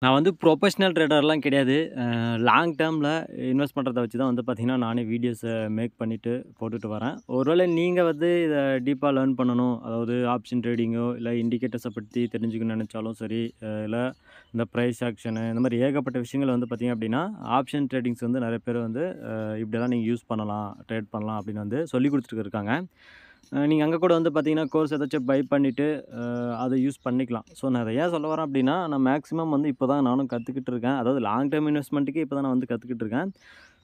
நான் வந்து ப்ரொஃபஷ்னல் ட்ரேடர்லாம் கிடையாது. லாங் டேர்மில இன்வெஸ்ட் பண்ணுறத வச்சு தான் வந்து பார்த்தீங்கன்னா, நானே வீடியோஸ மேக் பண்ணிட்டு போட்டுட்டு வரேன். ஒருவேளை நீங்க வந்து இத டீப்பா லேர்ன் பண்ணணும், அதாவது ஆப்ஷன் ட்ரேடிங்கோ, இல்ல இண்டிகேட்டர்ஸ பத்தி தெரிஞ்சுக்கணும்னு நெனச்சாலும் சரி, இல்ல இந்த பிரைஸ் ஆக்ஷனு இந்த மாரி ஏகப்பட்ட விஷயங்கள் வந்து பார்த்தீங்க அப்டின்னா, ஆப்ஷன் ட்ரேடிங்ஸ் வந்து நெறைய பேர் வந்து இப்படிலாம் நீங்க யூஸ் பண்ணலாம், ட்ரேட் பண்ணலாம் அப்படின்னு வந்து சொல்லிக் குடுத்துட்டு இருக்காங்க. நீங்க அங்க கூட வந்து பார்த்தீங்கன்னா, கோர்ஸ் ஏதாச்சும் பை பண்ணிட்டு அத யூஸ் பண்ணிக்கலாம். ஸோ நான் அத ஏன் சொல்ல வரேன் அப்டின்னா, நான் மேக்ஸிமம் வந்து இப்ப தான் நானும் கத்துக்கிட்டு இருக்கேன். அதாவது லாங் டெர்ம் இன்வெஸ்ட்மென்ட்க்கு இப்ப தான் நான் வந்து கத்துக்கிட்டு இருக்கேன்.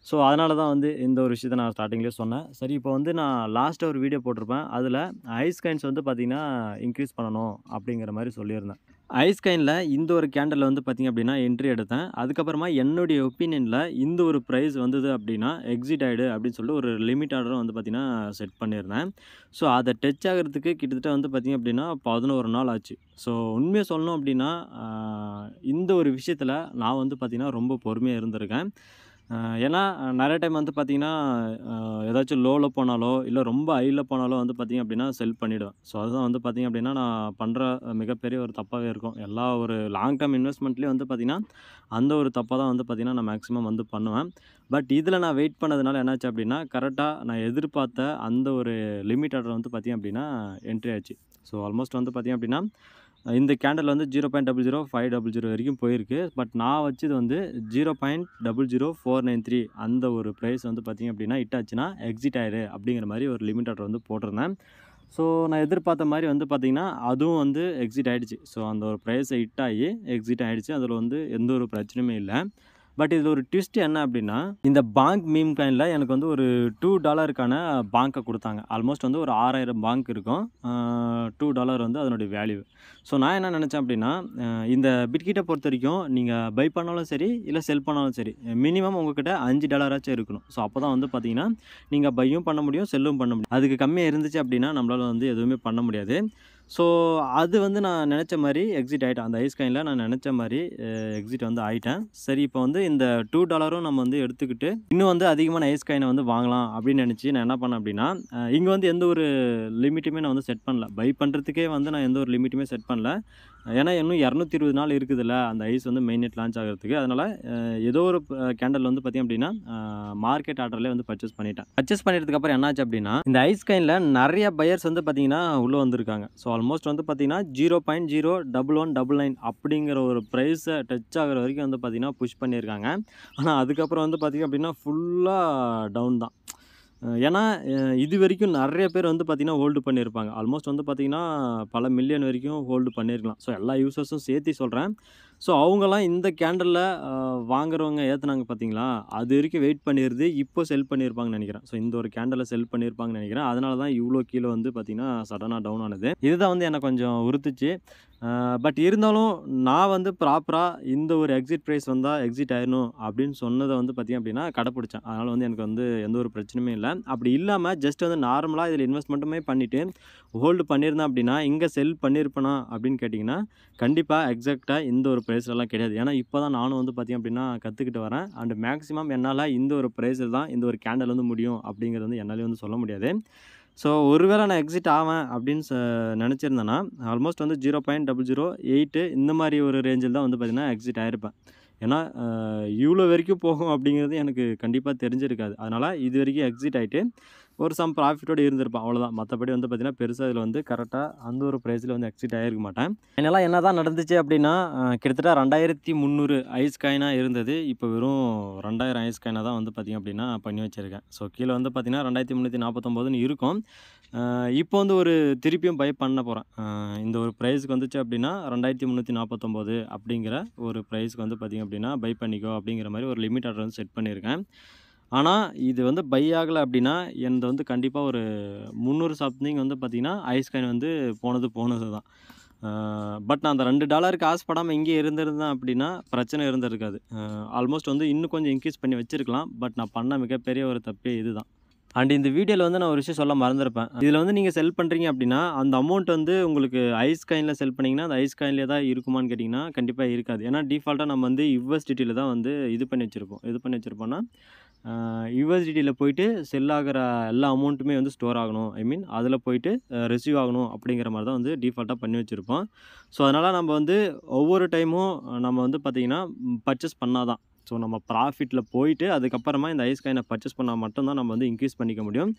ஸோ அதனால தான் வந்து இந்த ஒரு விஷயத்த நான் ஸ்டார்ட்டிங்லேயே சொன்னேன். சரி இப்போ வந்து நான் லாஸ்ட்டா ஒரு வீடியோ போட்டிருப்பேன். அதில ஐஸ் காயின்ஸ் வந்து பார்த்தீங்கன்னா, இன்க்ரீஸ் பண்ணணும் அப்படிங்கிற மாரி சொல்லியிருந்தேன். ஐஸ் காயின்ல இந்த ஒரு கேண்டில்ல வந்து பார்த்தீங்க அப்படின்னா, என்ட்ரி எடுத்தேன். அதுக்கப்புறமா என்னுடைய ஒப்பீனியன்ல இந்த ஒரு பிரைஸ் வந்தது அப்படின்னா, எக்ஸிட் ஆயிடு அப்படின்னு சொல்லிட்டு ஒரு லிமிட் ஆர்டரும் வந்து பார்த்தீங்கன்னா, செட் பண்ணியிருந்தேன். ஸோ அத டச் ஆகுறதுக்கு கிட்டத்தட்ட வந்து பார்த்தீங்க அப்படின்னா, 11 நாள் ஆச்சு. ஸோ உண்மைய சொல்லணும் அப்படின்னா, இந்த ஒரு விஷயத்தில நான் வந்து பார்த்தீங்கன்னா, ரொம்ப பொறுமையா இருந்திருக்கேன். ஏன்னா நெறைய டைம் வந்து பார்த்தீங்கன்னா, ஏதாச்சும் லோல போனாலோ, இல்ல ரொம்ப ஹைல போனாலோ வந்து பார்த்தீங்க அப்படின்னா, செல் பண்ணிடுவேன். ஸோ அதுதான் வந்து பார்த்தீங்க அப்படின்னா, நான் பண்ற மிகப்பெரிய ஒரு தப்பாவே இருக்கும். எல்லா ஒரு லாங் டெர்ம் இன்வெஸ்ட்மெண்ட்லயும் வந்து பார்த்தீங்கன்னா, அந்த ஒரு தப்ப தான் வந்து பார்த்தீங்கன்னா, நான் மேக்ஸிமம் வந்து பண்ணுவேன். பட் இதில நான் வெயிட் பண்ணதுனால என்னாச்சு அப்படின்னா, கரெக்ட்டா நான் எதிர்பார்த்த அந்த ஒரு லிமிட் ஆர்டர் வந்து பார்த்தீங்க அப்படின்னா, என்ட்ரி ஆச்சு. ஸோ ஆல்மோஸ்ட் வந்து பார்த்தீங்க அப்படின்னா, இந்த கேண்டில் வந்து 0.00500 வரைக்கும் போயிருக்கு. பட் நான் வச்சது வந்து 0.00493 அந்த ஒரு பிரைஸ் வந்து பார்த்தீங்க அப்படின்னா, ஹிட் ஆச்சுன்னா எக்ஸிட் ஆயிரு அப்படிங்கிற மாரி ஒரு லிமிட் ஆர்டர் வந்து போட்டிருந்தேன். ஸோ நான் எதிர்பார்த்த மாரி வந்து பார்த்தீங்கன்னா, அதுவும் வந்து எக்ஸிட் ஆயிடுச்சு. ஸோ அந்த ஒரு பிரைஸ் ஹிட் ஆகி எக்ஸிட் ஆயிடுச்சு. அதில வந்து எந்த ஒரு பிரச்சனையுமே இல்ல. பட் இதில ஒரு ட்விஸ்ட் என்ன அப்டின்னா, இந்த பாங்க் மீம் காயின்ல எனக்கு வந்து ஒரு $2க்கான பாங்க குடுத்தாங்க. ஆல்மோஸ்ட் வந்து ஒரு 6000 பாங்க் இருக்கும். $2 வந்து அதனுடைய வேல்யூ. ஸோ நான் என்ன நெனச்சேன் அப்டின்னா, இந்த பிட்கிட்ட பொறுத்தவரைக்கும் நீங்க பை பண்ணாலும் சரி, இல்ல செல் பண்ணாலும் சரி, மினிமம் உங்ககிட்ட $5 இருக்கணும். ஸோ அப்பதான் வந்து பார்த்தீங்கன்னா, நீங்க பையும் பண்ண முடியும், செல்லும் பண்ண முடியும். அதுக்கு கம்மியா இருந்துச்சு அப்டின்னா, நம்மளால வந்து எதுவுமே பண்ண முடியாது. ஸோ அது வந்து நான் நெனச்ச மாரி எக்ஸிட் ஆயிட்டேன். அந்த ஐஸ் காயின்ல நான் நெனச்ச மாரி எக்ஸிட் வந்து ஆயிட்டேன். சரி இப்போ வந்து இந்த $2ம் நம்ம வந்து எடுத்துக்கிட்டு, இன்னும் வந்து அதிகமான ஐஸ் காயின வந்து வாங்கலாம் அப்படின்னு நெனச்சு நான் என்ன பண்ணேன் அப்படின்னா, இங்க வந்து எந்த ஒரு லிமிட்டுமே நான் வந்து செட் பண்ணல. பை பண்றதுக்கே வந்து நான் எந்த ஒரு லிமிட்டுமே செட் பண்ணல. ஏன்னா இன்னும் 220 நாள் இருக்குதுல்ல, அந்த ஐஸ் வந்து மெயின்நெட் லான்ச் ஆகுறதுக்கு. அதனால ஏதோ ஒரு கேண்டில் வந்து பார்த்தீங்க அப்படின்னா, மார்க்கெட் ஆர்டர்லயே வந்து பர்ச்சேஸ் பண்ணிட்டேன். பர்ச்சேஸ் பண்ணிட்டதுக்கு அப்புறம் என்னாச்சு அப்படின்னா, இந்த ஐஸ் காயின்ல நெறைய பையர்ஸ் வந்து பார்த்தீங்கன்னா, உள்ள வந்திருக்காங்க. ஸோ ஆல்மோஸ்ட் வந்து பார்த்தீங்கன்னா, 0.01199 அப்படிங்கிற ஒரு பிரைஸ டச் ஆகுற வரைக்கும் வந்து பார்த்தீங்கன்னா, புஷ் பண்ணியிருக்காங்க. ஆனா அதுக்கப்புறம் வந்து பார்த்தீங்க அப்படின்னா, ஃபுல்லா டவுன் தான். ஏன்னா, இதுவரைக்கும் நெறைய பேர் வந்து பார்த்தீங்கன்னா, ஹோல்டு பண்ணியிருப்பாங்க. ஆல்மோஸ்ட் வந்து பார்த்தீங்கன்னா, பல மில்லியன் வரைக்கும் ஹோல்டு பண்ணியிருக்கலாம். ஸோ எல்லா யூசர்ஸும் சேர்த்தி சொல்றேன். ஸோ அவங்கலாம் இந்த கேண்டில்ல வாங்குறவங்க ஏத்துனாங்க பார்த்தீங்களா, அது வரைக்கும் வெயிட் பண்ணியிருந்து, இப்போ செல் பண்ணியிருப்பாங்கன்னு நெனைக்கிறேன். ஸோ இந்த ஒரு கேண்டில செல் பண்ணியிருப்பாங்கன்னு நெனைக்கிறேன். அதனால தான் இவ்ளோ கீழ வந்து பார்த்தீங்கன்னா, சடனா டவுன் ஆனது. இதுதான் வந்து என்ன கொஞ்சம் உறுத்துச்சு. பட் இருந்தாலும் நான் வந்து ப்ராப்பரா இந்த ஒரு எக்ஸிட் பிரைஸ் வந்தா எக்ஸிட் ஆயிரணும் அப்படின்னு சொன்னத வந்து பார்த்தீங்க அப்படின்னா, கடைப்பிடிச்சேன். அதனால வந்து எனக்கு வந்து எந்த ஒரு பிரச்சனையுமே இல்ல. அப்படி இல்லாம ஜஸ்ட் வந்து நார்மலா இதில இன்வெஸ்ட் மட்டுமே பண்ணிட்டு, ஹோல்டு பண்ணியிருந்தேன் அப்படின்னா, இங்க செல் பண்ணியிருப்பேனா அப்படின்னு கேட்டீங்கன்னா, கண்டிப்பா எக்ஸாக்ட்டா இந்த ஒரு பிரைஸ்லலாம் கிடையாது. ஏன்னா இப்ப தான் நானும் வந்து பார்த்தீங்க அப்படின்னா, கத்துக்கிட்டு வரேன். அண்ட் மேக்ஸிமம் என்னால இந்த ஒரு பிரைஸ்ல தான் இந்த ஒரு கேண்டில் வந்து முடியும் அப்படிங்கிறது வந்து என்னாலயும் வந்து சொல்ல முடியாது. ஸோ ஒருவேள நான் எக்ஸிட் ஆவேன் அப்படின்னு நெனச்சிருந்தேன்னா, ஆல்மோஸ்ட் வந்து 0.008 இந்த மாரி ஒரு ரேஞ்சில தான் வந்து பார்த்தீங்கன்னா, எக்ஸிட் ஆயிருப்பேன். ஏன்னா, இவ்ளோ வரைக்கும் போகும் அப்படிங்கிறது எனக்கு கண்டிப்பா தெரிஞ்சிருக்காது. அதனால இதுவரைக்கும் எக்ஸிட் ஆயிட்டு, ஒரு சம் ப்ராஃபிட்டோட இருந்திருப்பேன். அவ்வளோதான். மத்தபடி வந்து பார்த்தீங்கன்னா, பெருசா இதில வந்து கரெக்ட்டா அந்த ஒரு பிரைஸ்ல வந்து எக்ஸிட் ஆகியிருக்க மாட்டேன். ஃபைனலா என்னதான் நடந்துச்சு அப்படின்னா, கிட்டத்தட்ட 2300 ஐஸ் காயினா இருந்தது. இப்போ வெறும் 2000 ஐஸ் காயினா தான் வந்து பார்த்தீங்க அப்படின்னா, பண்ணி வச்சிருக்கேன். ஸோ கீழ வந்து பார்த்தீங்கன்னா, 2349ன்னு இருக்கும். இப்போ வந்து ஒரு திருப்பியும் பை பண்ண போறேன். இந்த ஒரு பிரைஸ்க்கு வந்துச்சு அப்படின்னா, 2349 அப்படிங்கிற ஒரு பிரைஸ்க்கு வந்து பார்த்தீங்க அப்படின்னா, பை பண்ணிக்கோ அப்படிங்கிற மாரி ஒரு லிமிட் ஆர்டர் வந்து செட் பண்ணியிருக்கேன். ஆனா, இது வந்து பை ஆகல அப்படின்னா, எனது வந்து கண்டிப்பா ஒரு 300 சம்திங் வந்து பார்த்தீங்கன்னா, ஐஸ் காயின் வந்து போனது போனது தான். பட் நான் அந்த $2க்கு ஆசைப்படாம இங்கேயே இருந்திருந்தேன் அப்படின்னா, பிரச்சனை இருந்திருக்காது. ஆல்மோஸ்ட் வந்து இன்னும் கொஞ்சம் இன்க்ரீஸ் பண்ணி வச்சிருக்கலாம். பட் நான் பண்ண மிகப்பெரிய ஒரு தப்பே இதுதான். அண்ட் இந்த வீடியோல வந்து நான் ஒரு விஷயம் சொல்ல மறந்திருப்பேன். இதில வந்து நீங்க செல் பண்றீங்க அப்படின்னா, அந்த அமௌண்ட் வந்து உங்களுக்கு ஐஸ் காயின்ல செல் பண்ணீங்கன்னா, அந்த ஐஸ் காயின்லயே தான் இருக்குமான்னு கேட்டீங்கன்னா, கண்டிப்பா இருக்காது. ஏன்னா டிஃபால்ட்டா நம்ம வந்து USDTல தான் வந்து இது பண்ணி வச்சிருப்போம். இது பண்ணி வச்சிருப்போம்னா, யூஎஸ்டிடியில் போயிட்டு செல் ஆகிற எல்லா அமௌண்ட்டுமே வந்து ஸ்டோர் ஆகணும். ஐ மீன் அதில் போயிட்டு ரிசீவ் ஆகணும் அப்படிங்கிற மாதிரி தான் வந்து டிஃபால்ட்டாக பண்ணி வச்சுருப்போம். ஸோ அதனால் நம்ம வந்து ஒவ்வொரு டைமும் நம்ம வந்து பார்த்திங்கன்னா பர்ச்சேஸ் பண்ணால் தான், ஸோ நம்ம ப்ராஃபிட்டில் போயிட்டு அதுக்கப்புறமா இந்த ஐஸ் காயினை பர்ச்சேஸ் பண்ணால் மட்டும்தான் நம்ம வந்து இன்க்ரீஸ் பண்ணிக்க முடியும்.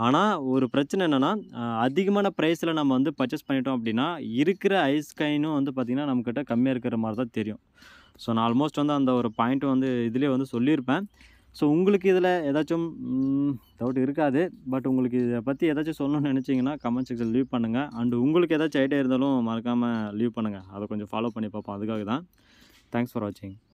ஆனால் ஒரு பிரச்சனை என்னென்னா, அதிகமான ப்ரைஸில் நம்ம வந்து பர்ச்சேஸ் பண்ணிட்டோம் அப்படின்னா இருக்கிற ஐஸ் காயினும் வந்து பார்த்திங்கன்னா நம்மக்கிட்ட கம்மியாக இருக்கிற மாதிரி தான் தெரியும். ஸோ நான் ஆல்மோஸ்ட் வந்து அந்த ஒரு பாயிண்ட்டு வந்து இதிலே வந்து சொல்லியிருப்பேன். ஸோ உங்களுக்கு இதில் ஏதாச்சும் டவுட் இருக்காது. பட் உங்களுக்கு இதை பற்றி ஏதாச்சும் சொல்லணும்னு நினச்சிங்கன்னா கமெண்ட் செக்ஷனில் லீவ் பண்ணுங்கள். அண்டு உங்களுக்கு ஏதாச்சும் ஐடியா இருந்தாலும் மறக்காமல் லீவ் பண்ணுங்கள். அதை கொஞ்சம் ஃபாலோ பண்ணி பார்ப்போம். அதுக்காக தான். தேங்க்ஸ் ஃபார் வாட்சிங்.